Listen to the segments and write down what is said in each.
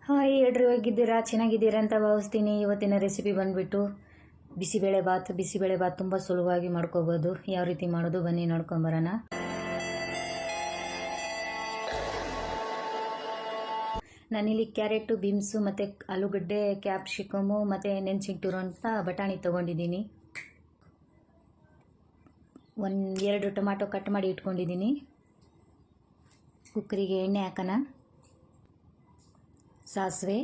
Hi ಎಲ್ರು ಹೇಗಿದ್ದೀರಾ? ಚೆನ್ನಾಗಿದ್ದೀರಾ ಅಂತ ಭಾವಿಸ್ತೀನಿ. ಇವತ್ತಿನ ರೆಸಿಪಿ ಬಂದುಬಿಟ್ಟು ಬಿಸಿಬೇಳೆ ಬಾತ್ ತುಂಬ ಸುಲಭವಾಗಿ ಮಾಡ್ಕೋಬೋದು. ಯಾವ ರೀತಿ ಮಾಡೋದು ಬನ್ನಿ ನೋಡ್ಕೊಂಬರೋಣ. ನಾನಿಲ್ಲಿ ಕ್ಯಾರೆಟು, ಬೀನ್ಸು ಮತ್ತು ಆಲೂಗಡ್ಡೆ, ಕ್ಯಾಪ್ಸಿಕಮು ಮತ್ತು ನೆನೆಸಿಟ್ಟಿರೋಂಥ ಬಟಾಣಿ ತೊಗೊಂಡಿದ್ದೀನಿ. 2 ಟೊಮಾಟೊ ಕಟ್ ಮಾಡಿ ಇಟ್ಕೊಂಡಿದ್ದೀನಿ. ಕುಕ್ಕರಿಗೆ ಎಣ್ಣೆ ಹಾಕೋಣ. ಸಾಸಿವೆ,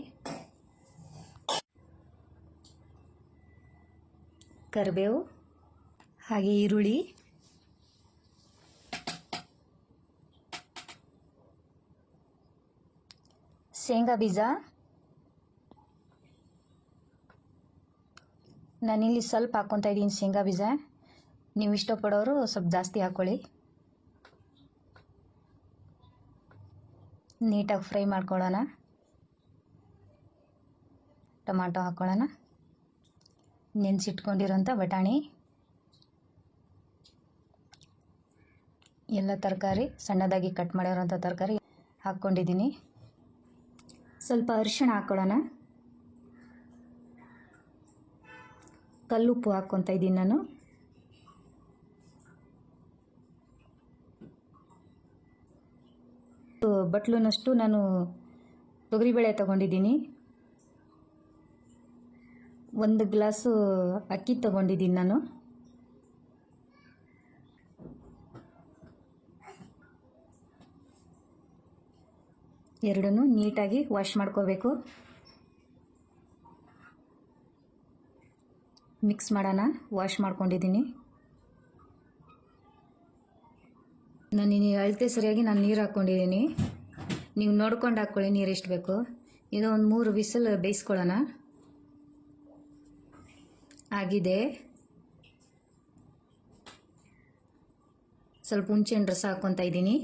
ಕರಿಬೇವು, ಹಾಗೆ ಈರುಳ್ಳಿ, ಶೇಂಗಾ ಬೀಜ. ನಾನಿಲ್ಲಿ ಸ್ವಲ್ಪ ಹಾಕ್ಕೊತಾ ಇದ್ದೀನಿ ಶೇಂಗಾ ಬೀಜ. ನೀವು ಇಷ್ಟಪಡೋರು ಸ್ವಲ್ಪ ಜಾಸ್ತಿ ಹಾಕ್ಕೊಳ್ಳಿ. ನೀಟಾಗಿ ಫ್ರೈ ಮಾಡ್ಕೊಳ್ಳೋಣ. ಟೊಮಾಟೊ ಹಾಕ್ಕೊಳ್ಳೋಣ. ನೆನೆಸಿಟ್ಕೊಂಡಿರೋಂಥ ಬಟಾಣಿ, ಎಲ್ಲ ತರಕಾರಿ ಸಣ್ಣದಾಗಿ ಕಟ್ ಮಾಡಿರೋಂಥ ತರಕಾರಿ ಹಾಕ್ಕೊಂಡಿದ್ದೀನಿ. ಸ್ವಲ್ಪ ಅರಿಶಿಣ ಹಾಕ್ಕೊಳ್ಳೋಣ. ಕಲ್ಲುಪ್ಪು ಹಾಕ್ಕೊತಾ ಇದ್ದೀನಿ ನಾನು. ಬಟ್ಲುನಷ್ಟು ನಾನು ತೊಗರಿಬೇಳೆ ತೊಗೊಂಡಿದ್ದೀನಿ. 1 ಗ್ಲಾಸು ಅಕ್ಕಿ ತೊಗೊಂಡಿದ್ದೀನಿ ನಾನು. ಎರಡನ್ನೂ ನೀಟಾಗಿ ವಾಶ್ ಮಾಡ್ಕೋಬೇಕು. ಮಿಕ್ಸ್ ಮಾಡೋಣ. ವಾಶ್ ಮಾಡ್ಕೊಂಡಿದ್ದೀನಿ. ನಾನು ಅಳತೆ ಸರಿಯಾಗಿ ನೀರು ಹಾಕ್ಕೊಂಡಿದ್ದೀನಿ. ನೀವು ನೋಡ್ಕೊಂಡು ಹಾಕ್ಕೊಳ್ಳಿ ನೀರು ಎಷ್ಟು ಬೇಕು. ಇದು ಒಂದು 3 ವಿಸಲ್ ಬೇಯಿಸ್ಕೊಳ್ಳೋಣ. ಆಗಿದೆ. ಸ್ವಲ್ಪ ಹುಣಸೆಹಣ್ಣು ರಸ ಹಾಕ್ಕೊತಾ ಇದ್ದೀನಿ.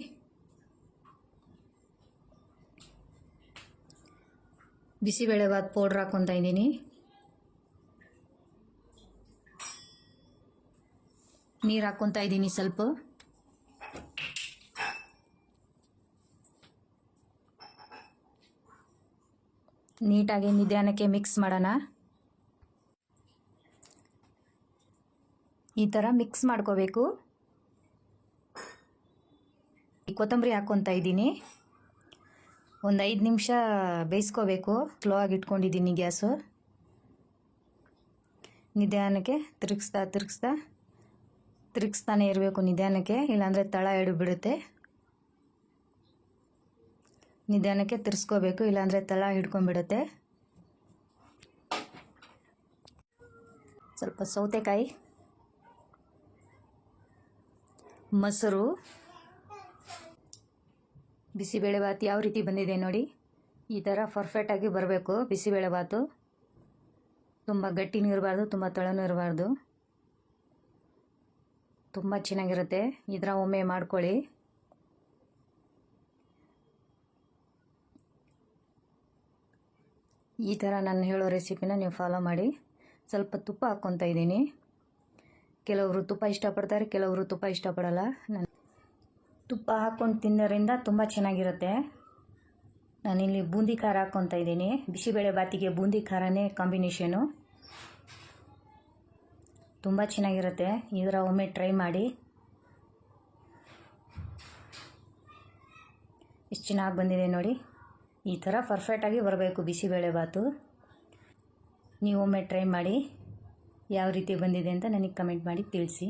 ಬಿಸಿಬೇಳೆಬಾತ್ ಪೌಡ್ರ್ ಹಾಕ್ಕೊತಾ ಇದ್ದೀನಿ. ನೀರು ಹಾಕ್ಕೊತಾ ಇದ್ದೀನಿ ಸ್ವಲ್ಪ. ನೀಟಾಗಿ ನಿಧಾನಕ್ಕೆ ಮಿಕ್ಸ್ ಮಾಡೋಣ. ಈ ಥರ ಮಿಕ್ಸ್ ಮಾಡ್ಕೋಬೇಕು. ಕೊತ್ತಂಬರಿ ಹಾಕ್ಕೊತಾ ಇದ್ದೀನಿ. ಒಂದು 5 ನಿಮಿಷ ಬೇಯಿಸ್ಕೋಬೇಕು. ಸ್ಲೋ ಆಗಿ ಇಟ್ಕೊಂಡಿದ್ದೀನಿ ಗ್ಯಾಸು. ನಿಧಾನಕ್ಕೆ ತಿರುಗಿಸ್ತಾನೆ ಇರಬೇಕು ನಿಧಾನಕ್ಕೆ, ಇಲ್ಲಾಂದರೆ ತಳ ಹಿಡಿಬಿಡುತ್ತೆ. ನಿಧಾನಕ್ಕೆ ತಿರ್ಸ್ಕೋಬೇಕು, ಇಲ್ಲಾಂದರೆ ತಳ ಹಿಡ್ಕೊಂಡ್ಬಿಡುತ್ತೆ. ಸ್ವಲ್ಪ ಸೌತೆಕಾಯಿ, ಮೊಸರು. ಬಿಸಿಬೇಳೆಬಾತ್ ಯಾವ ರೀತಿ ಬಂದಿದೆ ನೋಡಿ. ಈ ಥರ ಪರ್ಫೆಕ್ಟಾಗಿ ಬರಬೇಕು ಬಿಸಿಬೇಳೆಬಾತು. ತುಂಬ ಗಟ್ಟಿನೂ ಇರಬಾರ್ದು, ತುಂಬ ತಳನೂ ಇರಬಾರ್ದು. ತುಂಬ ಚೆನ್ನಾಗಿರುತ್ತೆ. ಈ ಥರ ಒಮ್ಮೆ ಮಾಡ್ಕೊಳ್ಳಿ. ಈ ಥರ ನಾನು ಹೇಳೋ ರೆಸಿಪಿನ ನೀವು ಫಾಲೋ ಮಾಡಿ. ಸ್ವಲ್ಪ ತುಪ್ಪ ಹಾಕ್ಕೊತಾ ಇದ್ದೀನಿ. ಕೆಲವರು ತುಪ್ಪ ಇಷ್ಟಪಡ್ತಾರೆ, ಕೆಲವರು ತುಪ್ಪ ಇಷ್ಟಪಡಲ್ಲ. ನಾನು ತುಪ್ಪ ಹಾಕ್ಕೊಂಡು ತಿನ್ನೋದ್ರಿಂದ ತುಂಬ ಚೆನ್ನಾಗಿರುತ್ತೆ. ನಾನಿಲ್ಲಿ ಬೂಂದಿ ಖಾರ ಹಾಕ್ಕೊತಾ ಇದ್ದೀನಿ. ಬಿಸಿಬೇಳೆಬಾತಿಗೆ ಬೂಂದಿ ಖಾರನೇ ಕಾಂಬಿನೇಷನು. ತುಂಬ ಚೆನ್ನಾಗಿರುತ್ತೆ. ಇದರ ಒಮ್ಮೆ ಟ್ರೈ ಮಾಡಿ. ಎಷ್ಟು ಚೆನ್ನಾಗಿ ಬಂದಿದೆ ನೋಡಿ. ಈ ಥರ ಪರ್ಫೆಕ್ಟಾಗಿ ಬರಬೇಕು ಬಿಸಿಬೇಳೆಬಾತು. ನೀವು ಒಮ್ಮೆ ಟ್ರೈ ಮಾಡಿ. ಯಾವ ರೀತಿ ಬಂದಿದೆ ಅಂತ ನನಗೆ ಕಮೆಂಟ್ ಮಾಡಿ ತಿಳಿಸಿ.